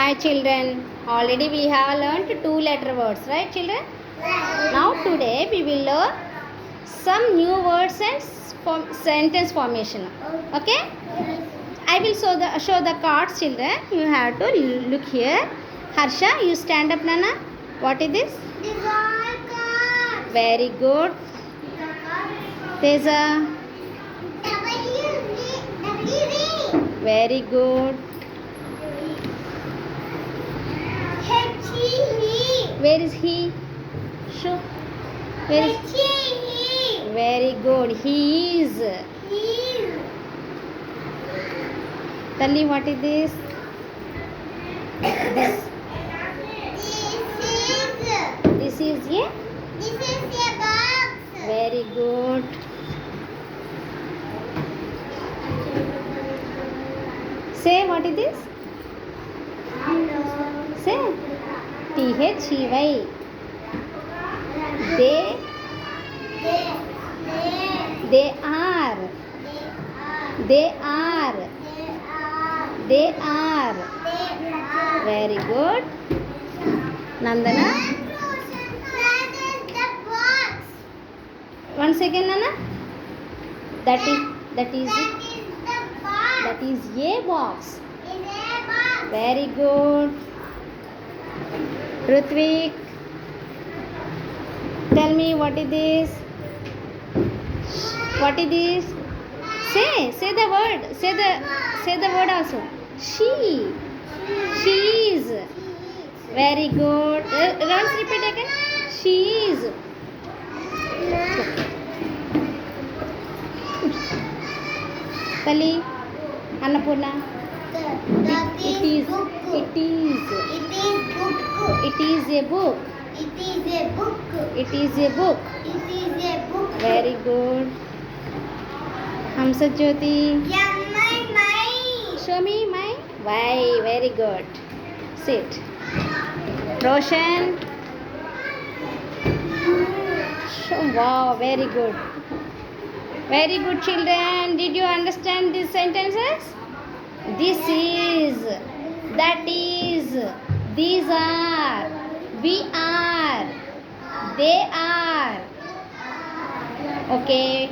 Hi children, already we have learned two letter words, right children? Now today we will learn some new words and sentence formation. Okay? I will show the cards children. You have to look here. Harsha, you stand up Nana. What is this? These are cards. Very good. Teja. Very good. Where is he? Show. Where is He. Very good. He is. Tell me what is this? This is a. This is a box. Very good. Say what is this? Say. T-H-E-Y. They are. They are. They are. Very good. Nandana. That is the box. 1 second, Nana. That is That is the box. that is a box. In a box. Very good. Rutvik. Tell me what is this? What is this? Say the word. Say the word also. She. She is. Very good. Once repeat again. She is. Kali. Annapurna. It is. book. It is. It is book. It is a book. It is a book. It is a book. It is a book. Very good. Hamsajyoti. Yeah, my. Show me my. Why? Very good. Sit. Roshan. Wow, very good. Very good, children. Did you understand these sentences? This is, that is, these are, we are, they are. Okay.